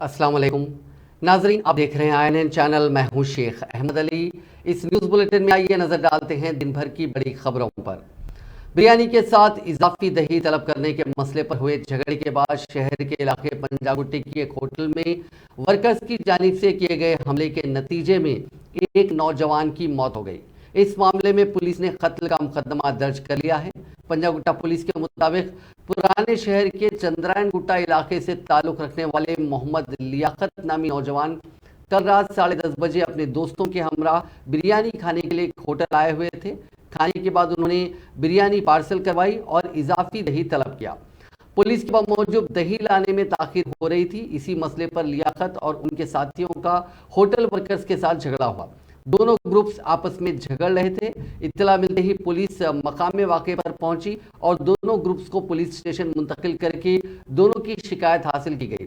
अस्सलाम वालेकुम नाजरीन, आप देख रहे हैं INN चैनल। मैं हूं शेख अहमद अली। इस न्यूज़ बुलेटिन में आइए नज़र डालते हैं दिन भर की बड़ी खबरों पर। बिरयानी के साथ इजाफी दही तलब करने के मसले पर हुए झगड़े के बाद शहर के इलाके पंजागुट्टी की एक होटल में वर्कर्स की जानिब से किए गए हमले के नतीजे में एक नौजवान की मौत हो गई। इस मामले में पुलिस ने कत्ल का मुकदमा दर्ज कर लिया है। पंजागुट्टा पुलिस के मुताबिक पुराने शहर के चंद्रायन गुट्टा इलाके से ताल्लुक रखने वाले मोहम्मद लियाकत नामी नौजवान कल रात 10:30 बजे अपने दोस्तों के हमरा बिरयानी खाने के लिए एक होटल आए हुए थे। खाने के बाद उन्होंने बिरयानी पार्सल करवाई और इजाफी दही तलब किया। पुलिस के बावजूद दही लाने में ताखिर हो रही थी। इसी मसले पर लियाकत और उनके साथियों का होटल वर्कर्स के साथ झगड़ा हुआ। दोनों ग्रुप्स आपस में झगड़ रहे थे। इत्तला मिलते ही पुलिस मकाम वाक़े पर पहुंची और दोनों ग्रुप्स को पुलिस स्टेशन मुंतकिल करके दोनों की शिकायत हासिल की गई।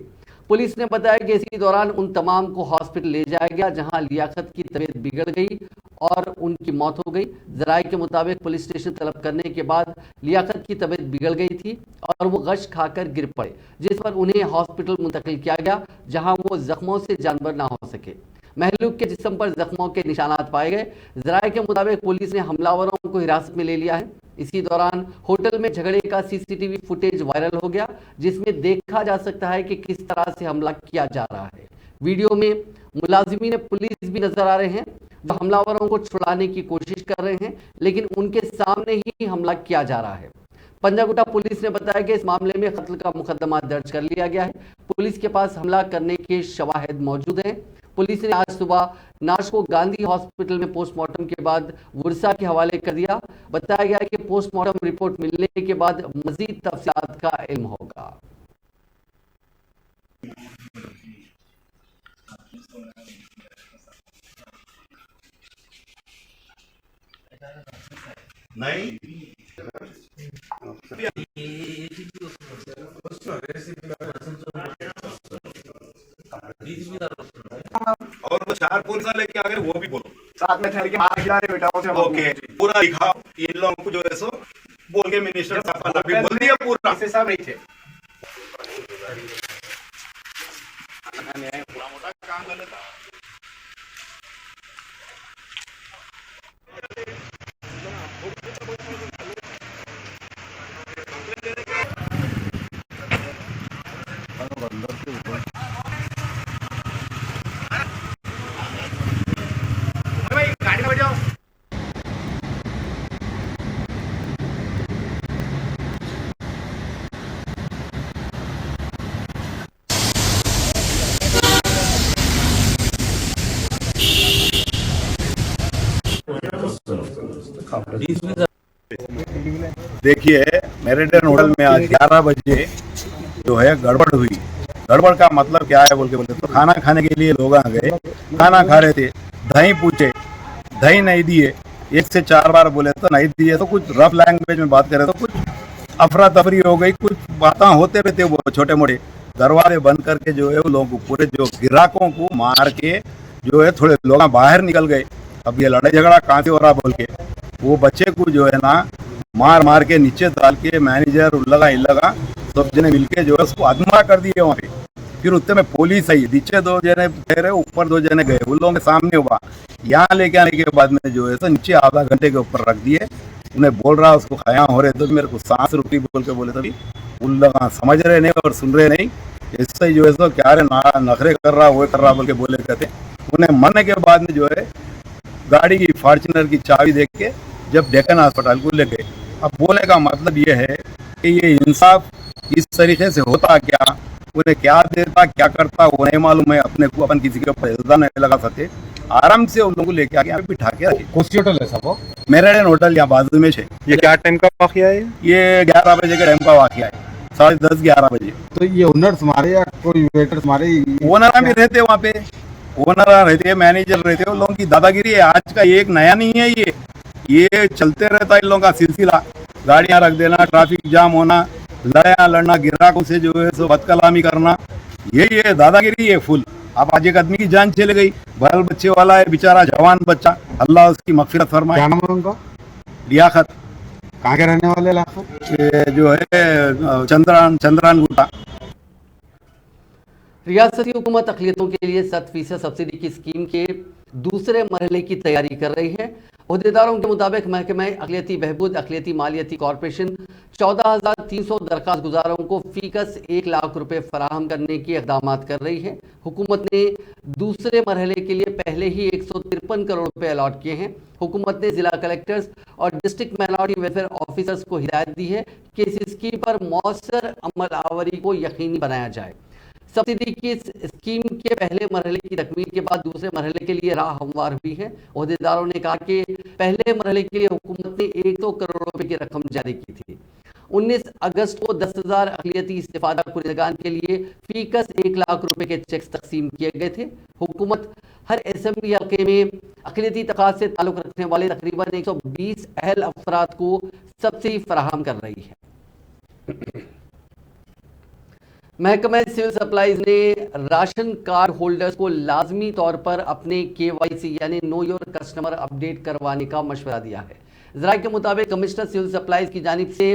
पुलिस ने बताया कि इसी दौरान उन तमाम को हॉस्पिटल ले जाया गया, जहां लियाकत की तबीयत बिगड़ गई और उनकी मौत हो गई। जराये के मुताबिक पुलिस स्टेशन तलब करने के बाद लियाकत की तबीयत बिगड़ गई थी और वो गश खाकर गिर पड़े, जिस पर उन्हें हॉस्पिटल मुंतकिल किया गया, जहां वो जख्मों से जानबर ना हो सके। महलूक के जिस्म पर जख्मों के निशानात पाए गए। जराये के मुताबिक पुलिस ने हमलावरों को हिरासत में ले लिया है। इसी दौरान होटल में झगड़े का सीसीटीवी फुटेज वायरल हो गया, जिसमें देखा जा सकता है कि किस तरह से हमला किया जा रहा है। वीडियो में मुलाजिमीन पुलिस भी नजर आ रहे हैं, जो हमलावरों को छुड़ाने की कोशिश कर रहे हैं, लेकिन उनके सामने ही हमला किया जा रहा है। पंजागुट्टा पुलिस ने बताया कि इस मामले में कत्ल का मुकदमा दर्ज कर लिया गया है। पुलिस के पास हमला करने के शवाहिद मौजूद हैं। पुलिस ने आज सुबह नाश को गांधी हॉस्पिटल में पोस्टमार्टम के बाद वर्सा के हवाले कर दिया। बताया गया कि पोस्टमार्टम रिपोर्ट मिलने के बाद मजीद तफसीलात का इल्म होगा। नहीं और वो 4 पुलिस लेके आ गए, वो भी बोलो साथ में ठहर के हाथ खिला रहे बेटा उसे ओके पूरा लिखा। ये लोगों को जो है सो बोल के मिनिस्टर साहब ने भी बोल दिया पूरा से सब नहीं थे। पूरा मोटा काम कर लेता। भाई गाड़ी में बैठ जाओ। देखिए मेरिडियन होटल में आज 11 बजे जो है गड़बड़ हुई। गड़बड़ का मतलब क्या है बोले तो खाना खाने के लिए लोग आ गए, खाना खा रहे थे, दही पूछे, दही नहीं दिए, 1 से 4 बार बोले तो नहीं दिए, तो कुछ रफ लैंग्वेज में बात करे तो कुछ अफरा तफरी हो गई, कुछ बातें होते रहते वो छोटे मोटे। दरवाजे बंद करके जो है वो लोग पूरे जो ग्राहकों को मार के जो है थोड़े लोग बाहर निकल गए। अब ये लड़ाई झगड़ा कहाँ से हो रहा बोल के वो बच्चे को जो है ना मार मार के नीचे डाल के मैनेजर लगा सब जने मिलके जो है उसको आत्मा कर दिए वहाँ पे। फिर उत्ते में पुलिस आई, नीचे 2 जने ठहरे, ऊपर 2 जने गए, उन लोगों के सामने हुआ। यहाँ लेके आने के बाद में जो है तो नीचे आधा घंटे के ऊपर रख दिए। उन्हें बोल रहा उसको खाया हो रहे तो मेरे को सांस रुकी बोल के बोले तभी उन लोग समझ रहे नहीं और सुन रहे नहीं। इससे जो है तो क्या रे नखरे कर रहा वो कर रहा बोल के बोले कहते। उन्हें मरने के बाद में जो है गाड़ी की फॉर्च्यूनर की चाबी देख के जब डेक्कन अस्पताल को ले गए। अब बोले का मतलब ये है कि ये इंसाफ इस तरीके से होता क्या, उन्हें क्या देता क्या करता वो नहीं मालूम है। अपने को अपन किसी के ऊपर इल्जाम नहीं लगा सकते। आराम से उन लोगों को लेके आके यहाँ पे बिठा के रखे। कौन सी होटल है साहब वो? मेरिडियन होटल यहाँ बाजू में है। ये क्या टाइम का वाकया है? ये 11 बजे के टाइम का वाकया है, 10:30 11 बजे। तो ये ओनर्स मारे या कोई वेटर्स मारे? ओनर भी रहते वहाँ पे, ओनर रहते हैं, मैनेजर रहते हैं। उन लोगों की दादागिरी है। आज का एक नया नहीं है, ये चलते रहता है इन लोगों का सिलसिला। गाड़ियाँ रख देना, ट्रैफिक जाम होना, लड़ना ग्राहकों से जो है सो बदकलामी करना, ये दादागिरी है फुल। अब आज एक आदमी की जान चली गई, बाल बच्चे वाला है बेचारा, जवान बच्चा, अल्लाह उसकी मगफिरत फरमाए। क्या नाम है उनका? लियाकत। कहाँ के रहने वाले लाखों? जो है चंद्रान गुट्टा। रियासती हुकूमत अक़लियतों के लिए 7% सब्सिडी की स्कीम के दूसरे मरहले की तैयारी कर रही है। अहदेदारों के मुताबिक महकमा अक़लियती बहबूद अक़लियती मालियती कॉरपोरेशन 14,300 दरख्वास्त गुजारों को फ़ीकस 1 लाख रुपए फराहम करने के इक़दाम कर रही है। हुकूमत ने दूसरे मरहले के लिए पहले ही 153 करोड़ रुपए अलॉट किए हैं। हुकूमत ने जिला कलेक्टर्स और डिस्ट्रिक्ट माइनॉरिटी वेलफेयर ऑफिसर्स को हिदायत दी है कि इस स्कीम पर मौसर अमल आवरी को यकीनी बनाया जाए। सब्सिडी की स्कीम के पहले मरहले की तकमील के बाद दूसरे मरहले के लिए राह हमवार हुई है। अहदेदारों ने कहा कि पहले मरहले के लिए हुकूमत ने 100 करोड़ रुपए की रकम जारी की थी। 19 अगस्त को 10,000 अक़लियती इस्तिफ़ादा कुनिंदगान के लिए फ़ीकस 1 लाख रुपए के चेक्स तकसीम किए गए थे। हुकूमत हर असेंबली हल्के में अक़लियती तबक़ात से ताल्लुक़ रखने वाले तकरीबन 120 अहल अफराद को सब्सिडी फराहम कर रही है। महकमा सिविल सप्लाईज ने राशन कार्ड होल्डर्स को लाजमी तौर पर अपने KYC यानी नो योर कस्टमर अपडेट करवाने का मशवरा दिया है। ज़राए के मुताबिक कमिश्नर सिविल सप्लाईज की जानिब से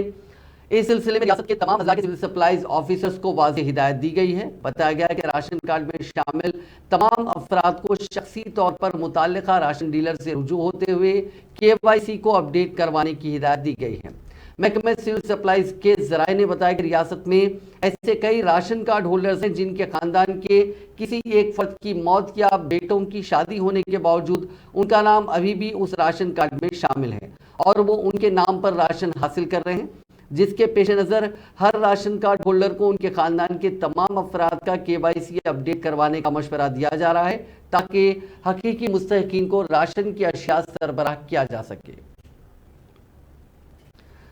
इस सिलसिले में रियासत के तमाम अज़ला के सिविल सप्लाईज ऑफिसर्स को वाज़ेह हिदायत दी गई है। बताया गया है कि राशन कार्ड में शामिल तमाम अफराद को शख्सी तौर पर मुताल्लिका राशन डीलर से रुजू होते हुए KYC को अपडेट करवाने की हिदायत दी गई है। महकमा सिविल सप्लाईज के ज़राए ने बताया कि रियासत में ऐसे कई राशन कार्ड होल्डर्स हैं जिनके खानदान के किसी एक फर्द की मौत या बेटों की शादी होने के बावजूद उनका नाम अभी भी उस राशन कार्ड में शामिल है और वो उनके नाम पर राशन हासिल कर रहे हैं, जिसके पेश नज़र हर राशन कार्ड होल्डर को उनके खानदान के तमाम अफराद का KYC अपडेट करवाने का मशवरा दिया जा रहा है ताकि हकीकी मुस्तहिकीन को राशन की अशिया सरबराह किया जा सके।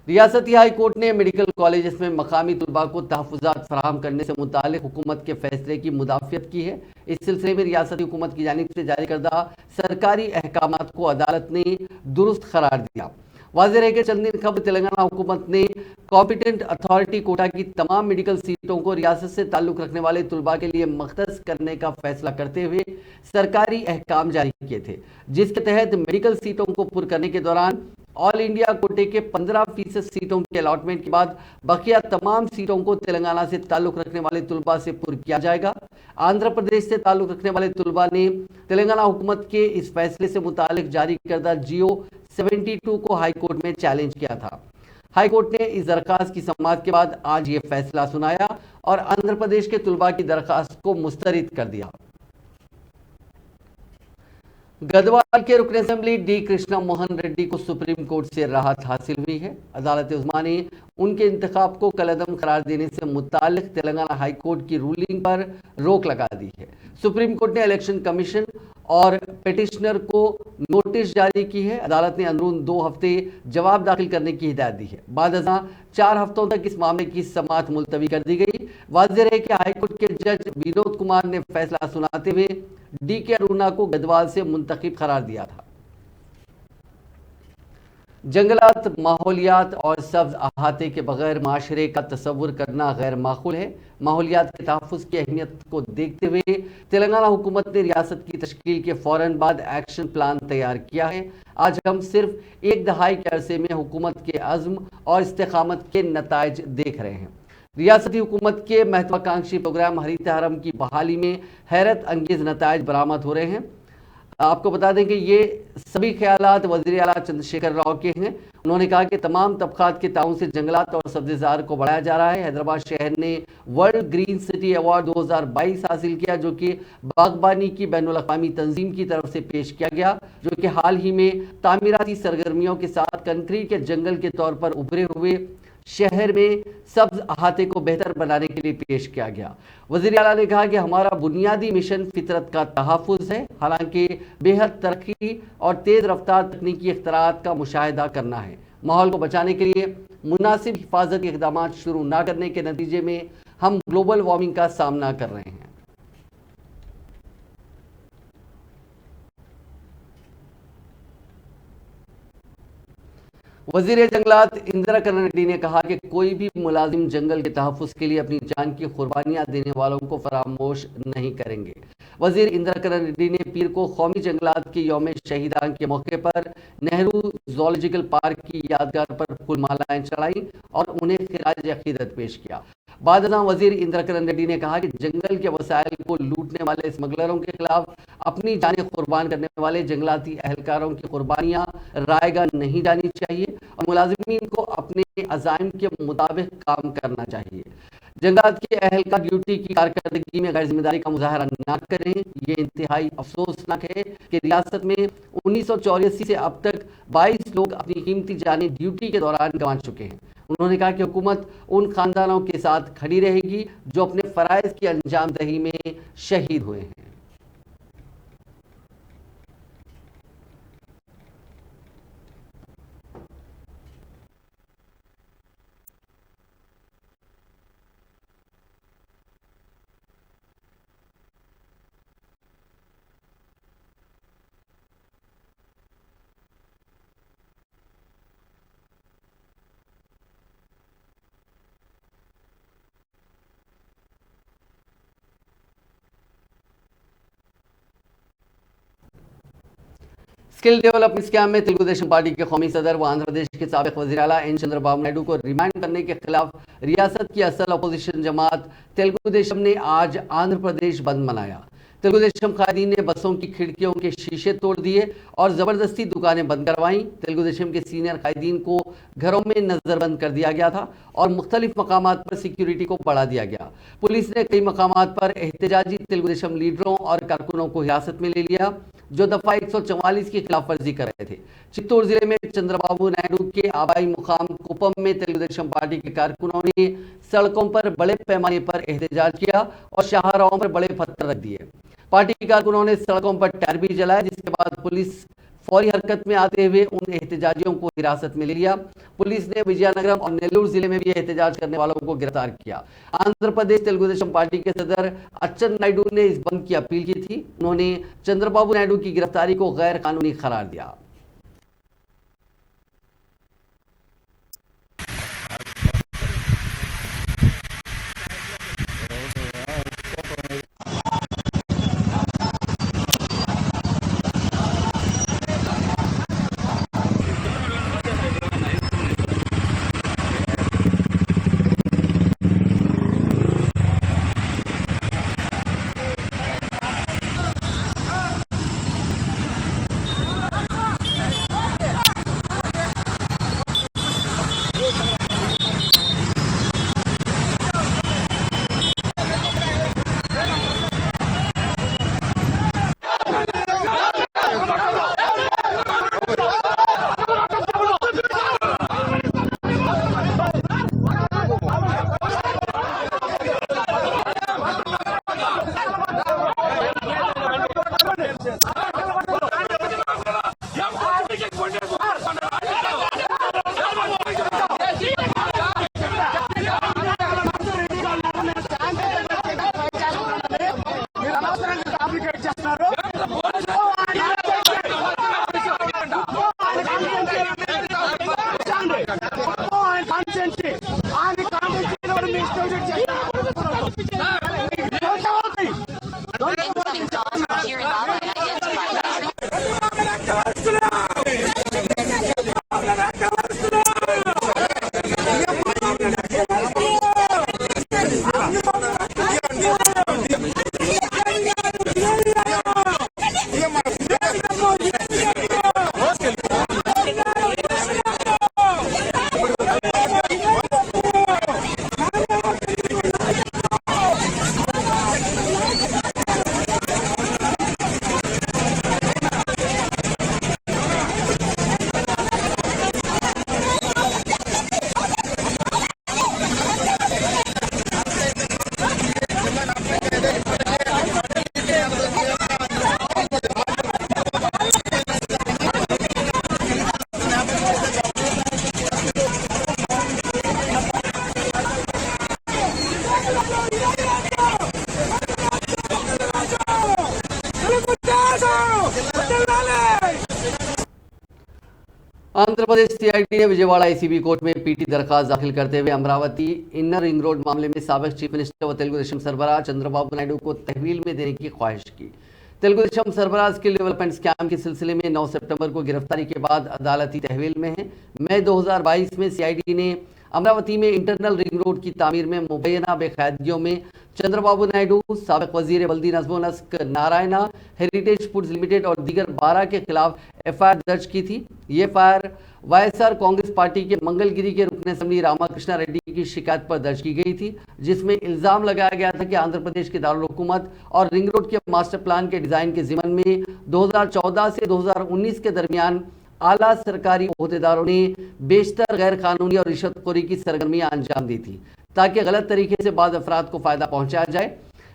रियासती हाई कोर्ट ने मेडिकल कॉलेज में मकामी तलबा को तहफ़्फ़ुज़ात फराहम करने से मुतालिक हुकूमत के फैसले की मुदाफ़ियत की है। इस सिलसिले में रियासती हुकूमत की जानिब से जारी करदा सरकारी अहकामात को अदालत ने दुरुस्त करार दिया। वाज़ेह है कि चंद दिन कबल तेलंगाना हुकूमत ने कॉम्पिटेंट अथॉरिटी कोटा की तमाम मेडिकल सीटों को रियासत से ताल्लुक़ रखने वाले तलबा के लिए मख्तस करने का फैसला करते हुए सरकारी अहकाम जारी किए थे, जिसके तहत मेडिकल सीटों को पुर करने के दौरान ऑल इंडिया कोटे के 15% सीटों के अलॉटमेंट के बाद बकिया तमाम सीटों को तेलंगाना से ताल्लुक़ रखने वाले तलबा से पुर किया जाएगा। आंध्र प्रदेश से ताल्लुक़ रखने वाले तलबा ने तेलंगाना हुकूमत के इस फैसले से मुतालिक जारी करदा GO 72 को हाई कोर्ट में चैलेंज किया था। हाई कोर्ट ने इस दरख्वास्त की समाअत के बाद आज ये फैसला सुनाया और आंध्र प्रदेश के तलबा की दरख्वास्त को मुस्तरद कर दिया। गदवाल के रुकन असेंबली D कृष्णा मोहन रेड्डी को सुप्रीम कोर्ट से राहत हासिल हुई है। अदालत उज़्मा ने उनके इंतखाब को कलअदम करार देने से मुतालिक तेलंगाना हाई कोर्ट की रूलिंग पर रोक लगा दी है। सुप्रीम कोर्ट ने इलेक्शन कमीशन और पिटिशनर को नोटिस जारी की है। अदालत ने अंदरून 2 हफ्ते जवाब दाखिल करने की हिदायत दी है। बाद 4 हफ्तों तक इस मामले की समाअत मुलतवी कर दी गई। वाज़ेह है कि हाईकोर्ट के जज विनोद कुमार ने फैसला सुनाते हुए DK अरुणा को गदवाल से मुंतखब करार दिया था। जंगलात, माहौलियात और सब्ज अहाते के बगैर माशरे का तस्वुर करना गैर माकूल है। माहौलियात के तहफ़्फ़ुज़ की अहमियत को देखते हुए तेलंगाना हुकूमत ने रियासत की तश्कील के फ़ौरन बाद एक्शन प्लान तैयार किया है। आज हम सिर्फ 1 दहाई के अरसे में हुकूमत के अज़्म और इस्तेक़ामत के नताइज देख रहे हैं। रियासती हुकूमत के महत्वाकांक्षी प्रोग्राम हरीत हरम की बहाली में हैरत अंगेज़ नताइज बरामद हो रहे हैं। आपको बता दें कि ये सभी ख्यालात वज़ीर आला चंद्रशेखर राव के हैं। उन्होंने कहा कि तमाम तबक़ात के ताउन से जंगलात और सब्ज़ेज़ार को बढ़ाया जा रहा है। हैदराबाद शहर ने वर्ल्ड ग्रीन सिटी अवार्ड 2022 हासिल किया, जो कि बागबानी की बैनुल अक़वामी तंजीम की तरफ से पेश किया गया, जो कि हाल ही में तामीराती सरगर्मियों के साथ कंक्रीट के जंगल के तौर पर उभरे हुए शहर में सब्ज अहाते को बेहतर बनाने के लिए पेश किया गया। वज़ीर आला ने कहा कि हमारा बुनियादी मिशन फितरत का तहफ़्फ़ुज़ है, हालांकि बेहद तरक्की और तेज़ रफ्तार तकनीकी इख्तराआत का मुशाहिदा करना है। माहौल को बचाने के लिए मुनासिब हिफाजती इक़दाम शुरू न करने के नतीजे में हम ग्लोबल वार्मिंग का सामना कर रहे हैं। वज़ीर जंगलात इंदिरा करण रेड्डी ने कहा कि कोई भी मुलाजिम जंगल के तहफ़्फ़ुज़ के लिए अपनी जान की कुर्बानियाँ देने वालों को फरामोश नहीं करेंगे। वज़ीर इंदिरा करण रेड्डी ने पीर को कौमी जंगलात के यौम शहीदान के मौके पर नेहरू ज़ूलॉजिकल पार्क की यादगार पर फूल मालाएँ चढ़ाई और उन्हें खिराज अक़ीदत पेश किया। बाद वजीर इंद्रकरण रेड्डी ने कहा कि जंगल के वसाइल को लूटने वाले स्मगलरों के खिलाफ अपनी जानें कुर्बान करने वाले जंगलाती एहलकारों की कुर्बानियां रायगा नहीं जानी चाहिए और मुलाजिमीन को अपने अज़ाइम के मुताबिक काम करना चाहिए। जंगलात के एहलकार ड्यूटी की कारकर्दगी में गैर जिम्मेदारी का मुजाहरा न करें। ये इंतहाई अफसोसनाक है कि रियासत में 1984 से अब तक 22 लोग अपनी कीमती जानें ड्यूटी के दौरान गंवा चुके हैं। उन्होंने कहा कि हुकूमत उन खानदानों के साथ खड़ी रहेगी जो अपने फ़राइज़ की अंजामदही में शहीद हुए हैं। स्किल डेवलपमेंट स्कैम में तेलुगु देशम पार्टी के कौमी सदर व आंध्र प्रदेश के साबिक वज़ीर आला एन चंद्रबाबू नायडू को रिमांड करने के खिलाफ रियासत की असल अपोजिशन जमात तेलुगु देशम ने आज आंध्र प्रदेश बंद मनाया। तेलुगु देशम कायदीन ने बसों की खिड़कियों के शीशे तोड़ दिए और ज़बरदस्ती दुकानें बंद करवाईं। तेलुगु देशम के सीनियर कायदीन को घरों में नज़रबंद कर दिया गया था और मुख्तलिफ मकामात पर सिक्योरिटी को बढ़ा दिया गया। पुलिस ने कई मकामात पर एहतजाजी तेलुगु देशम लीडरों और कारकुनों को हिरासत में ले लिया जो दफ़ा 144 की खिलाफ वर्जी कर रहे थे। चित्तूर जिले में चंद्रबाबू नायडू के आबाई मुकाम कुपम में तेलुगु देशम पार्टी के कारकुनों ने सड़कों पर बड़े पैमाने पर एहतजाज किया और शाहराहों पर बड़े पत्थर रख दिए। पार्टी कारकुनों ने सड़कों पर टायर भी जलाया, जिसके बाद पुलिस फौरी हरकत में आते हुए उन एहतजाजियों को हिरासत में ले लिया। पुलिस ने विजयनगरम और नेल्लूर जिले में भी एहतजाज करने वालों को गिरफ्तार किया। आंध्र प्रदेश तेलुगु देशम पार्टी के सदर अच्चन नायडू ने इस बंद की अपील की थी। उन्होंने चंद्रबाबू नायडू की गिरफ्तारी को गैर कानूनी करार दिया। आंध्र प्रदेश सीआईडी ने विजयवाड़ा एसीबी कोर्ट में पीटी दरखास्त दाखिल करते हुए अमरावती इनर रिंग रोड मामले में साबिक चीफ मिनिस्टर व तेलुगु देशम सरबराह चंद्रबाबू नायडू को तहवील में देने की ख्वाहिश की। तेलुगु देशम सरबराह स्किल डेवलपमेंट स्कैम के सिलसिले में 9 सितंबर को गिरफ्तारी के बाद अदालती तहवील में है। मई 2022 में सीआईडी ने अमरावती में इंटरनल रिंग रोड की तामीर में मुबैना बेकायदगियों में चंद्रबाबू नायडू, साबिक वजीर बल्दी नज़्म नस्क नारायणा, हेरिटेज फूड्स लिमिटेड और दीगर 12 के खिलाफ एफआईआर दर्ज की थी। ये एफआईआर वाईएसआर कांग्रेस पार्टी के मंगलगिरी के रुकन असेंबली रामाकृष्णा रेड्डी की शिकायत पर दर्ज की गई थी, जिसमें इल्जाम लगाया गया था कि आंध्र प्रदेश के दारुल हुकूमत और रिंग रोड के मास्टर प्लान के डिजाइन के जिम्मन में 2014 से 2019 के दरमियान आला सरकारी ओहदेदारों ने बेशतर गैर कानूनी और रिश्वतखोरी की सरगर्मियां अंजाम दी थी ताकि गलत तरीके से बाद अफराद को फायदा पहुंचाया जाए।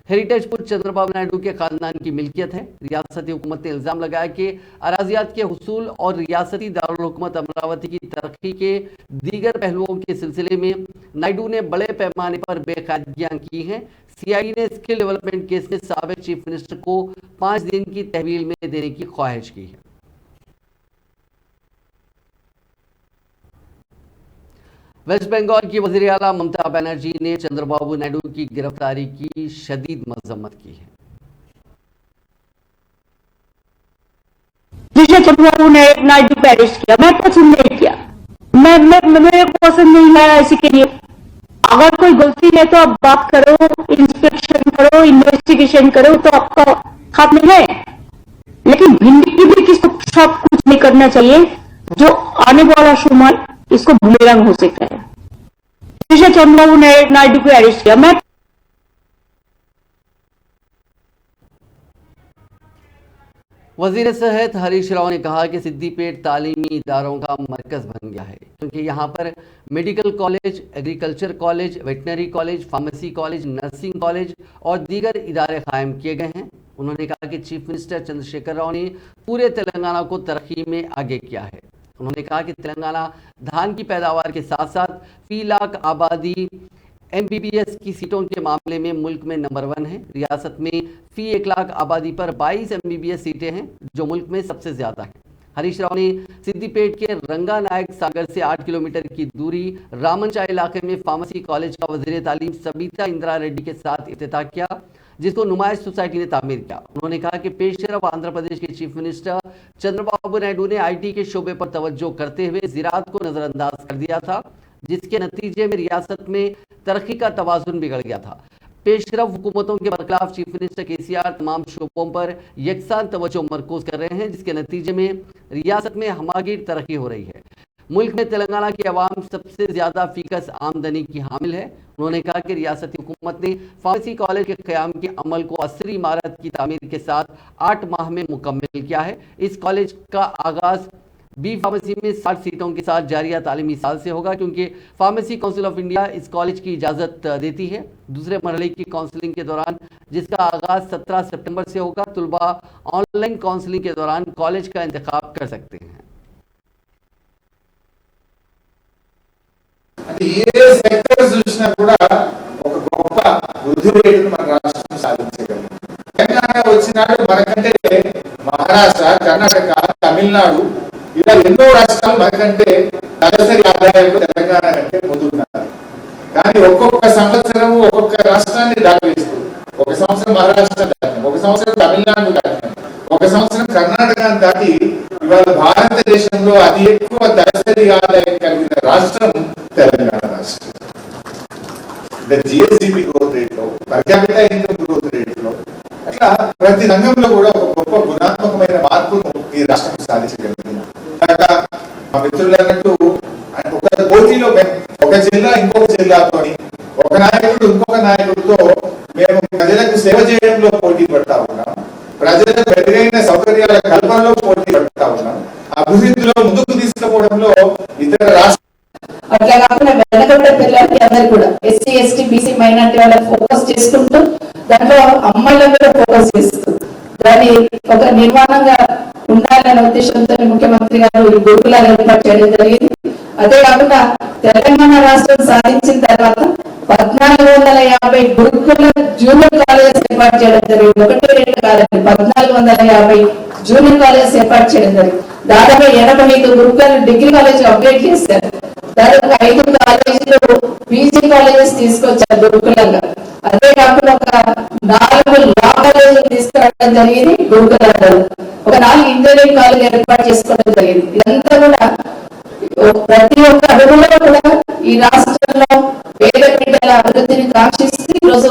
हेरिटेज फूड चंद्रबाबू नायडू के खानदान की मिल्कियत है। रियासती हुकूमत ने इल्जाम लगाया कि अराजियात के हुसूल और रियासती दारुल हुकूमत अमरावती की तरक्की के दीगर पहलुओं के सिलसिले में नायडू ने बड़े पैमाने पर बेकायदगियां की हैं। सीआईडी ने स्किल डेवलपमेंट केस में साबिक चीफ मिनिस्टर को 5 दिन की तहवील में देने की ख्वाहिश की है। वेस्ट बंगाल की वज़ीर आला ममता बनर्जी ने चंद्रबाबू नायडू की गिरफ्तारी की शदीद मजम्मत की है। जिसे चंद्रबाबू नायडू पे अरेस्ट किया, मैं पसंद नहीं किया, मेरे को पसंद नहीं आया। इसी के लिए अगर कोई गलती है तो आप बात करो, इंस्पेक्शन करो, इन्वेस्टिगेशन करो, तो आपका हाथ में है। लेकिन भिंडी भी किसको सब कुछ नहीं करना चाहिए जो आने वाला समय इसको बुमेरंग हो सकता है। जिसे चंद्रबाबू नायडू को अरेस्ट किया, मैं वजीर सेहत हरीश राव ने कहा कि सिद्दीपेट तालीमी इदारों का मरकज बन गया है, क्योंकि यहाँ पर medical college, agriculture college, veterinary college, pharmacy college, nursing college और दीगर इदारे कायम किए गए हैं। उन्होंने कहा कि चीफ मिनिस्टर चंद्रशेखर राव ने पूरे तेलंगाना को तरक्की में आगे किया है। उन्होंने कहा कि तेलंगाना धान की पैदावार के साथ साथ फी लाख आबादी एमबीबीएस की सीटों के मामले में मुल्क में नंबर 1 है। रियासत में फी 1 लाख आबादी पर 22 एमबीबीएस सीटें हैं, जो मुल्क में सबसे ज्यादा है। हरीश राव ने सिद्दीपेट के रंगा नायक सागर से 8 किलोमीटर की दूरी रामनचा इलाके में फार्मेसी कॉलेज का वजीर तालीम सबीता इंदिरा रेड्डी के साथ इफ्तिताह किया, जिसको नुमाइश सोसाइटी ने तामीर किया। उन्होंने कहा कि पेशरफ आंध्र प्रदेश के चीफ मिनिस्टर चंद्रबाबू नायडू ने आईटी के शोबे पर तवज्जो करते हुए ज़राअत को नजरअंदाज कर दिया था, जिसके नतीजे में रियासत में तरक्की का तवाजुन बिगड़ गया था। पेशरफ हुकूमतों के बरखिलाफ चीफ मिनिस्टर केसीआर तमाम शोबों पर यकसान तवज्जो मरकूज कर रहे हैं, जिसके नतीजे में रियासत में हमागीर तरक्की हो रही है। मुल्क में तेलंगाना की आवाम सबसे ज्यादा फीकस आमदनी की हामिल है। उन्होंने कहा कि रियासती हुकूमत ने फार्मेसी कॉलेज के क़याम के अमल को असरी इमारत की तामीर के साथ 8 माह में मुकम्मल किया है। इस कॉलेज का आगाज बी फार्मेसी में 60 सीटों के साथ जारिया तालीमी साल से होगा, क्योंकि फार्मेसी काउंसिल ऑफ इंडिया इस कॉलेज की इजाज़त देती है। दूसरे मरहले की काउंसलिंग के दौरान, जिसका आगाज 17 सितंबर से होगा, तुलबा ऑनलाइन काउंसलिंग के दौरान कॉलेज का इंतखाब कर सकते हैं। ఏ సెక్టర్ చూసినా కూడా ఒక గొప్ప వృద్ధి రేటును మన రాష్ట్రం సాధించగలిగింది. తెలంగాణ వచ్చినాడు మనకంటే మహారాష్ట్ర, కర్ణాటక, తమిళనాడు ఇలా ఎన్నో రాష్ట్రాలు మనకంటే తలసరి ఆదాయంలో తెలంగాణ కంటే ముందున్నారు. కానీ ఒక్కొక్క సంవత్సరం ఒక్కొక్క రాష్ట్రాన్ని దాటేస్తూ, ఒక సంవత్సరం మహారాష్ట్ర దాటినాం, ఒక సంవత్సరం తమిళనాడు దాటినాం, ఒక సంవత్సరం కర్ణాటక దాటి ఇవాళ భారతదేశంలో అతి ఎక్కువ తలసరి ఆదాయం కలిగిన రాష్ట్రం తెలంగాణ రాష్ట్రం. జిఎస్డిపి గ్రోత్ రేట్ లో, per capital income growth rate లో, అట్లా ప్రతి రంగంలో కూడా ఒక గొప్ప గుణాత్మకమైన మార్పును ఈ రాష్ట్రం సాధించగలిగింది. మా మిత్రులు అన్నట్టు ఒక పోటీలో ఒక జిల్లా ఇంకొక జిల్లాతో, ఒక నాయకుడు ఇంకొక నాయకుడితో మేము ప్రజలకు సేవ చేయడంలో పోటీ పడతా ఉన్నాం, ప్రజలకు మెరుగైన సౌకర్యాల కల్పనలో పోటీ పడతా ఉన్నాం, అభివృద్ధిలో ముందుకు తీసుకుపోవడంలో ఇతర రాష్ట్ర అట్లా కాకుండా వెనకబడ్డ పిల్లలకి అందరు కూడా ఎస్సీ, ఎస్టీ, బీసీ, మైనార్టీ వాళ్ళకి ఫోకస్ చేసుకుంటూ దాంట్లో అమ్మాయిలను కూడా ఫోకస్ చేస్తూ దాన్ని ఒక నిర్మాణంగా ఉండాలనే ఉద్దేశంతో ముఖ్యమంత్రి గారు ఈ గురుకులాలు ఏర్పాటు చేయడం జరిగింది. అదే కాకుండా తెలంగాణ రాష్ట్రం సాధించిన తర్వాత 1450 గురుకుల జూనియర్ కాలేజెస్ ఏర్పాటు చేయడం జరిగింది. 1-2 కాదండి, 1450 జూనియర్ కాలేజెస్ ఏర్పాటు చేయడం జరిగింది. దాదాపు 85 గురుకుల డిగ్రీ కాలేజ్ అప్డేట్ చేశారు. దాదాపు 5 కాలేజీలు పీజీ కాలేజెస్ తీసుకొచ్చారు గురుకులంగా. అదే కాకుండా ఒక 4 లా కాలేజీలు తీసుకురావడం జరిగింది గురుకులంలో. ఒక 4 ఇంజనీరింగ్ కాలేజ్ ఏర్పాటు చేసుకోవడం జరిగింది. ఇదంతా కూడా ప్రతి ఒక్క అడుగులో కూడా ఈ రాష్ట్రంలో పేద బిడ్డల అభివృద్ధిని కాంక్షిస్తూ ఈరోజు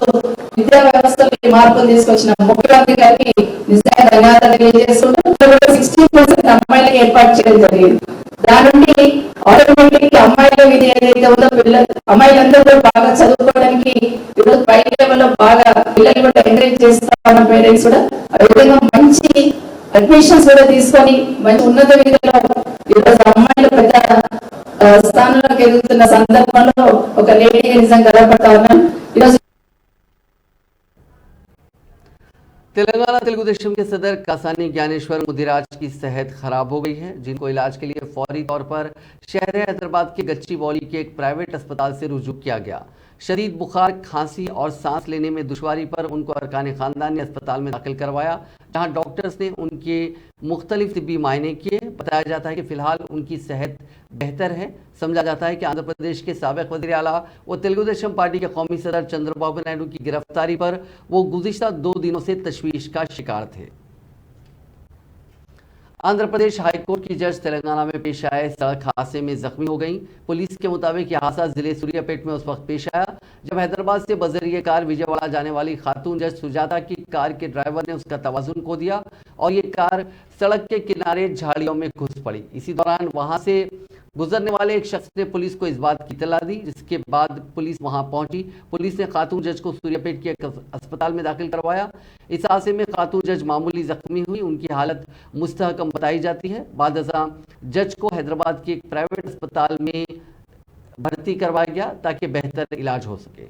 విద్యా వ్యవస్థలో ఈ మార్పులు తీసుకొచ్చిన ముఖ్యమంత్రి గారికి నిజంగా ధన్యవాదాలు తెలియజేస్తుంటూ 60% అమ్మాయిలకు ఏర్పాటు చేయడం జరిగింది. దాని నుండి ఆటోమేటిక్ అమ్మాయిల మీద ఏదైతే ఉందో పిల్లలు అమ్మాయిలందరూ కూడా బాగా చదువుకోవడానికి ఈరోజు పై లెవెల్లో బాగా పిల్లలు కూడా ఎంకరేజ్ చేస్తా ఉన్న పేరెంట్స్ కూడా ఆ విధంగా మంచి అడ్మిషన్స్ కూడా తీసుకొని మంచి ఉన్నత విధంగా ఈరోజు అమ్మాయిలు పెద్ద స్థానంలోకి ఎదుగుతున్న సందర్భంలో ఒక లేడీగా నిజంగా గర్వపడతా ఉన్నాను. ఈరోజు तेलंगाना तेलुगुदेशम के सदर कासानी ज्ञानेश्वर मुदिराज की सेहत खराब हो गई है, जिनको इलाज के लिए फौरी तौर पर शहर हैदराबाद के गच्चीबौली के एक प्राइवेट अस्पताल से रुजू किया गया। शदीद बुखार, खांसी और सांस लेने में दुश्वारी पर उनको अरकान खानदान ने अस्पताल में दाखिल करवाया, जहां डॉक्टर्स ने उनके मुख्तलिफ तिब्बी मायने किए। बताया जाता है कि फिलहाल उनकी सेहत बेहतर है। समझा जाता है कि आंध्र प्रदेश के साबिक वज़ीर आला व तेलुगुदेशम पार्टी के कौमी सदर चंद्रबाबू नायडू की गिरफ्तारी पर वो गुज़िश्ता 2 दिनों से तशवीश का शिकार थे। आंध्र प्रदेश हाईकोर्ट की जज तेलंगाना में पेश आए सड़क हादसे में जख्मी हो गई। पुलिस के मुताबिक यह हादसा जिले सूर्यापेट में उस वक्त पेश आया जब हैदराबाद से बजरिए कार विजयवाड़ा जाने वाली खातून जज सुजाता की कार के ड्राइवर ने उसका तवाजुन खो दिया और ये कार सड़क के किनारे झाड़ियों में घुस पड़ी। इसी दौरान वहां से गुजरने वाले एक शख्स ने पुलिस को इस बात की इत्तला दी, जिसके बाद पुलिस वहां पहुंची। पुलिस ने खातून जज को सूर्यापेट के एक अस्पताल में दाखिल करवाया। इस हादसे में खातून जज मामूली जख्मी हुई, उनकी हालत मुस्तहकम बताई जाती है। बाद अज़ां जज को हैदराबाद के एक प्राइवेट अस्पताल में भर्ती करवाया गया ताकि बेहतर इलाज हो सके।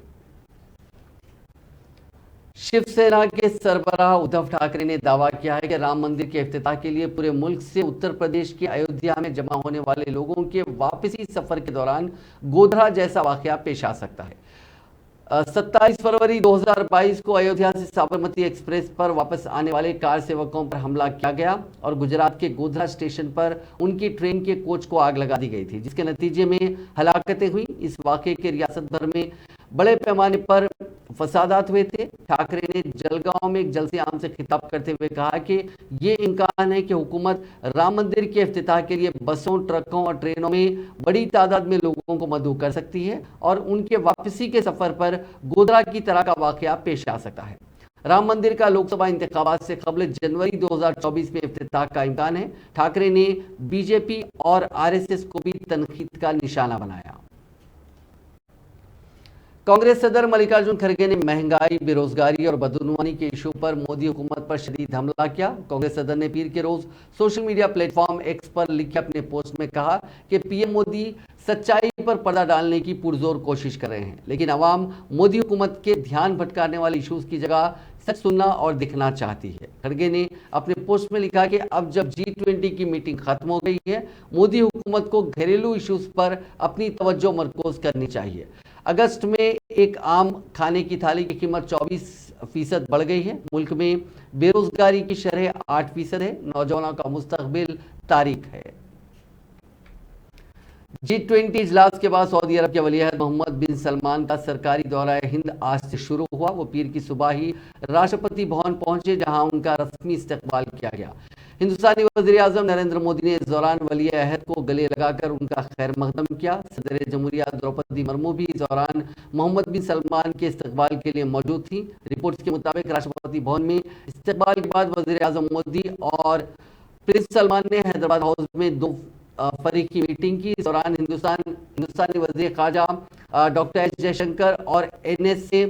शिवसेना के सरबराह उद्धव ठाकरे ने दावा किया है कि राम मंदिर के इफ्तिताह के लिए पूरे मुल्क से उत्तर प्रदेश के अयोध्या में जमा होने वाले लोगों के वापसी सफर के दौरान गोधरा जैसा वाकया पेश आ सकता है। 27 फरवरी 2022 को अयोध्या से साबरमती एक्सप्रेस पर वापस आने वाले कार सेवकों पर हमला किया गया और गुजरात के गोधरा स्टेशन पर उनकी ट्रेन के कोच को आग लगा दी गई थी, जिसके नतीजे में हलाकतें हुई। इस वाकये के रियासत भर में बड़े पैमाने पर फसादात हुए थे। ठाकरे ने जलगांव में एक जलसे आम से खिताब करते हुए कहा कि ये इम्कान है कि हुकूमत राम मंदिर के इफ्तिताह के लिए बसों, ट्रकों और ट्रेनों में बड़ी तादाद में लोगों को मदऊ कर सकती है और उनके वापसी के सफर पर गोधरा की तरह का वाकया पेश आ सकता है। राम मंदिर का लोकसभा इंतखाबात से कबल जनवरी 2024 में इफ्तिताह का इम्कान है। ठाकरे ने बीजेपी और आरएसएस को भी तनकीद का निशाना बनाया। कांग्रेस सदर मल्लिकार्जुन खड़गे ने महंगाई, बेरोजगारी और बदनवानी के इशू पर मोदी हुकूमत पर शदीद हमला किया। कांग्रेस सदर ने पीर के रोज सोशल मीडिया प्लेटफॉर्म एक्स पर लिखे अपने पोस्ट में कहा कि पीएम मोदी सच्चाई पर पर्दा डालने की पुरजोर कोशिश कर रहे हैं, लेकिन अवाम मोदी हुकूमत के ध्यान भटकाने वाले इशूज की जगह सच सुनना और दिखना चाहती है। खड़गे ने अपने पोस्ट में लिखा कि अब जब G20 की मीटिंग खत्म हो गई है, मोदी हुकूमत को घरेलू इशूज पर अपनी तवज्जो मरकूज करनी चाहिए। अगस्त में एक आम खाने की थाली की कीमत 24% बढ़ गई है। मुल्क में बेरोजगारी की शरह 8% है। नौजवानों का मुस्तकबिल तारीख है। G20 इजलास के बाद सऊदी अरब के वलीअहद मोहम्मद बिन सलमान का सरकारी दौरा हिंद आज से शुरू हुआ। वो पीर की सुबह ही राष्ट्रपति भवन पहुंचे, जहां उनका रस्मी इस्तकबाल किया गया। हिंदुस्तानी वज़ीर आज़म नरेंद्र मोदी ने इस दौरान वलीअहद को गले लगाकर उनका खैर मकदम किया। सदर जमहूरिया द्रौपदी मुर्मू भी इस दौरान मोहम्मद बिन सलमान के इस्तकबाल के लिए मौजूद थी। रिपोर्ट्स के मुताबिक राष्ट्रपति भवन में इस्तकबाल के बाद वज़ीर आज़म मोदी और प्रिंस सलमान ने हैदराबाद हाउस में 2 फरीकी मीटिंग की। इस दौरान हिंदुस्तानी वज़ीर ख़ारजा डॉक्टर एस जयशंकर और NSA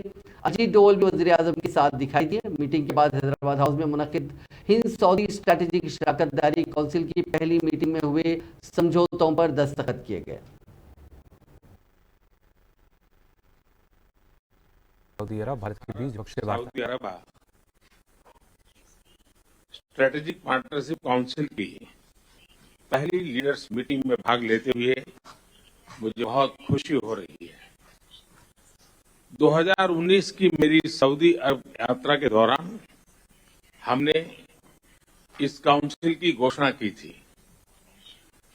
अजीत डोवल भी वज़ीर आज़म के साथ दिखाई दिए। मीटिंग के बाद हैदराबाद हाउस में मुनक़िद हिंद सऊदी स्ट्रैटेजिक शराकतदारी काउंसिल की पहली मीटिंग में हुए समझौतों पर दस्तखत किए गए। सऊदी अरब भारत के बीच सऊदी अरब स्ट्रेटेजिक पार्टनरशिप काउंसिल की पहली लीडर्स मीटिंग में भाग लेते हुए मुझे बहुत खुशी हो रही है। 2019 की मेरी सऊदी अरब यात्रा के दौरान हमने इस काउंसिल की घोषणा की थी।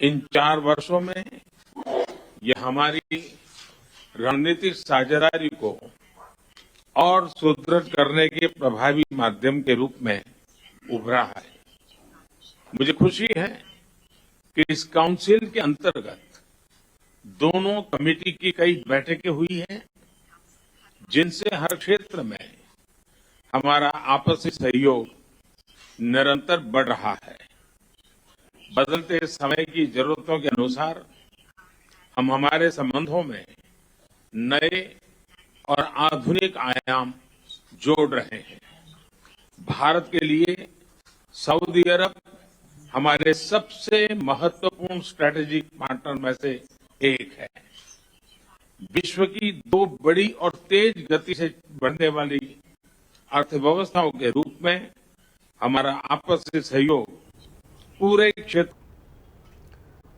इन 4 वर्षों में यह हमारी रणनीतिक साझेदारी को और सुदृढ़ करने के प्रभावी माध्यम के रूप में उभरा है। मुझे खुशी है कि इस काउंसिल के अंतर्गत दोनों कमेटी की कई बैठकें हुई हैं, जिनसे हर क्षेत्र में हमारा आपसी सहयोग निरंतर बढ़ रहा है। बदलते समय की जरूरतों के अनुसार हम हमारे संबंधों में नए और आधुनिक आयाम जोड़ रहे हैं। भारत के लिए सऊदी अरब हमारे सबसे महत्वपूर्ण स्ट्रैटेजिक पार्टनर में से एक है। विश्व की दो बड़ी और तेज गति से बढ़ने वाली अर्थव्यवस्थाओं के रूप में हमारा आपसी सहयोग पूरे क्षेत्र।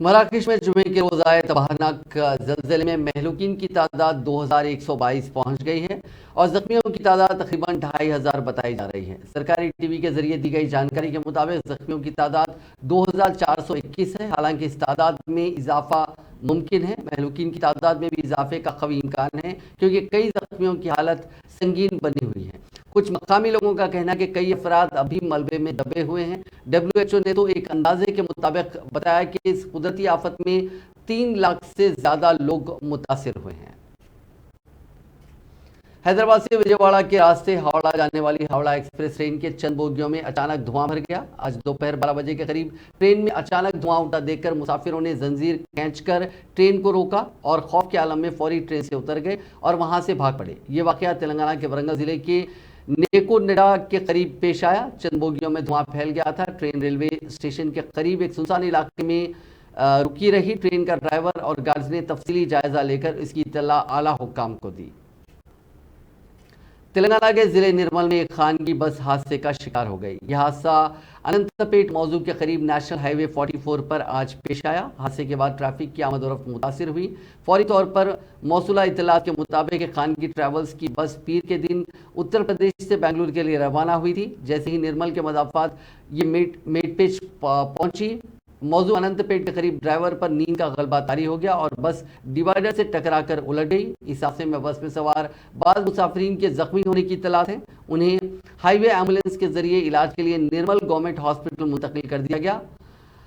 मराकश में जुमे के रोज आए तबाहनाक जल्जले में महलूकीन की तादाद 2122 पहुंच गई है और जख्मियों की तादाद तकरीबन 2500 बताई जा रही है। सरकारी टीवी के जरिए दी गई जानकारी के मुताबिक जख्मियों की तादाद 2421 है। हालांकि इस तादाद में इजाफा मुमकिन है। महलूकीन की तादाद में भी इजाफे का कवी इम्कान है, क्योंकि कई जख्मियों की हालत संगीन बनी हुई है। कुछ मकामी लोगों का कहना है कि कई अफराद अभी मलबे में दबे हुए हैं। WHO ने तो एक अंदाजे के मुताबिक बताया कि इस कुदरती आफत में 3 लाख से ज्यादा लोग मुतासिर हुए हैं। हैदराबाद से विजयवाड़ा के रास्ते हावड़ा जाने वाली हावड़ा एक्सप्रेस ट्रेन के चंद बोगियों में अचानक धुआं भर गया। आज दोपहर 12 बजे के करीब ट्रेन में अचानक धुआं उठा देखकर मुसाफिरों ने जंजीर खींचकर ट्रेन को रोका और खौफ के आलम में फौरी ट्रेन से उतर गए और वहां से भाग पड़े। ये वाकया तेलंगाना के वरंगल जिले के नेकोनिडा के करीब पेश आया। चंद बोगियों में धुआं फैल गया था। ट्रेन रेलवे स्टेशन के करीब एक सुनसान इलाके में रुकी रही। ट्रेन का ड्राइवर और गार्ड्स ने तफसीली जायजा लेकर इसकी इत्तला आला हुक्काम को दी। तेलंगाना के जिले निर्मल में एक खानगी बस हादसे का शिकार हो गई। यह हादसा अनंतपेट मौजू के करीब नेशनल हाईवे 44 पर आज पेश आया। हादसे के बाद ट्रैफिक की आमद-ओ-रफ्त मुतासिर हुई। फौरी तौर पर मौसूला इत्तलात के मुताबिक खानगी ट्रैवल्स की बस पीर के दिन उत्तर प्रदेश से बेंगलुरु के लिए रवाना हुई थी। जैसे ही निर्मल के मदाफात ये मेडपेच पहुंची, मौजू अनंतपेट के करीब ड्राइवर पर नींद का गलबा तारी हो गया और बस डिवाइडर से टकराकर उलट गई। इस हादसे में बस में सवार बाद मुसाफिरीन के जख्मी होने की इत्तलात है। उन्हें हाईवे एम्बुलेंस के जरिए इलाज के लिए निर्मल गवर्नमेंट हॉस्पिटल मुंतकिल कर दिया गया।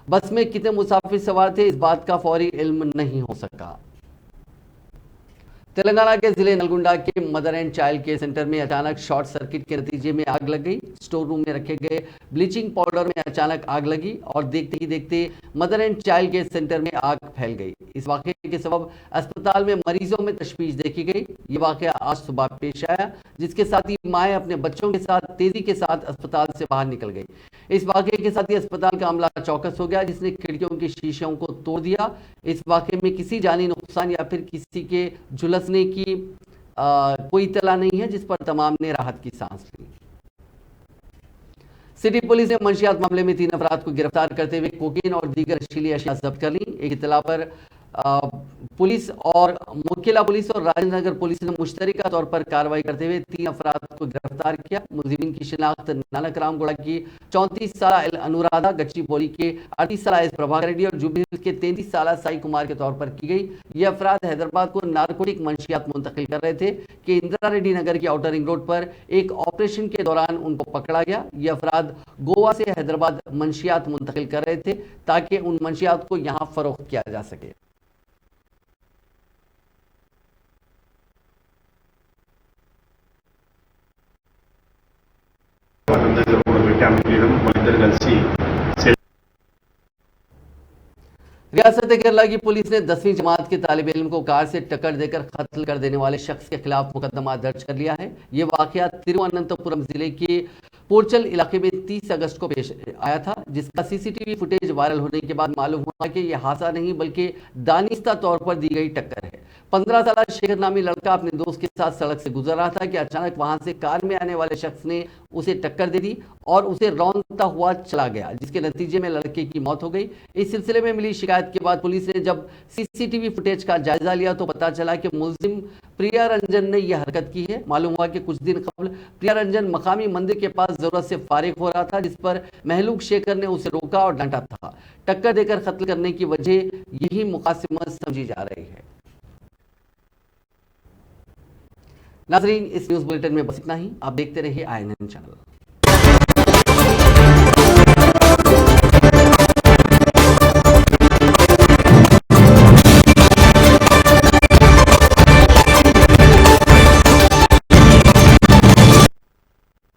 बस में कितने मुसाफिर सवार थे, इस बात का फौरी इल्म नहीं हो सका। तेलंगाना के जिले नलगुंडा के mother and child care centre में अचानक शॉर्ट सर्किट के नतीजे में आग लग गई। स्टोर रूम में रखे गए ब्लीचिंग पाउडर में अचानक आग लगी और देखते ही देखते mother and child care centre में आग फैल गई। इस वाकये के सबब अस्पताल में मरीजों में तशवीश देखी गई। ये वाकया आज सुबह पेश आया, जिसके साथ ही माएँ अपने बच्चों के साथ तेजी के साथ अस्पताल से बाहर निकल गई। इस वाकये के साथ ही अस्पताल का अमला चौकस हो गया, जिसने खिड़कियों की शीशों को तोड़ दिया। इस वाकये में किसी जानी नुकसान या फिर किसी के झुलसने की कोई इत्तला नहीं है, जिस पर तमाम ने राहत की सांस ली। सिटी पुलिस ने मंशियात मामले में 3 अफराद को गिरफ्तार करते हुए कोकीन और दीगर नशीली अशिया जब्त कर ली। एक इत्तला पर पुलिस और मुख्यला पुलिस और राजेंद्र नगर पुलिस ने मुश्तरका तौर पर कार्रवाई करते हुए 3 अफराद को गिरफ्तार किया। मुलजिमीन की शिनाख्त नानक रामगुड़ा की 34 साल अनुराधा, गच्ची बोली के 38 साल एस प्रभाकर रेड्डी और जुबली के 33 साल साई कुमार के तौर पर की गई। ये अफराद हैदराबाद को नारकोटिक मंशियात मुंतकिल कर रहे थे कि इंदिरा रेड्डी नगर के आउटर रिंग रोड पर एक ऑपरेशन के दौरान उनको पकड़ा गया। ये अफराद गोवा से हैदराबाद मंशियात मुंतकिल कर रहे थे ताकि उन मंशियात को यहाँ फरोख्त किया जा सके। रियासत केरला की पुलिस ने 10वीं जमात के तालिब इल्म को कार से टक्कर देकर कत्ल कर देने वाले शख्स के खिलाफ मुकदमा दर्ज कर लिया है। ये वाकया तिरुवनंतपुरम जिले के पोरचल इलाके में 30 अगस्त को पेश आया था, जिसका सीसीटीवी फुटेज वायरल होने के बाद मालूम हुआ कि यह हादसा नहीं बल्कि दानिस्ता तौर पर दी गई टक्कर है। 15 साल शेखर नामी लड़का अपने दोस्त के साथ सड़क से गुजर रहा था कि अचानक वहां से कार में आने वाले शख्स ने उसे टक्कर दे दी और उसे रौंदता हुआ चला गया, जिसके नतीजे में लड़के की मौत हो गई। इस सिलसिले में मिली शिकायत के बाद पुलिस ने जब सीसीटीवी फुटेज का जायजा लिया तो पता चला कि मुलजिम प्रिया रंजन ने यह हरकत की है। मालूम हुआ कि कुछ दिन कबल प्रिया रंजन मकामी मंदिर के पास जरूरत से फारिग हो रहा था, जिस पर महलूक शेखर ने उसे रोका और डांटा था। टक्कर देकर कत्ल करने की वजह यही मुकासिमत समझी जा रही है। नाजरीन, इस न्यूज बुलेटिन में बस इतना ही। आप देखते रहिए INN चैनल।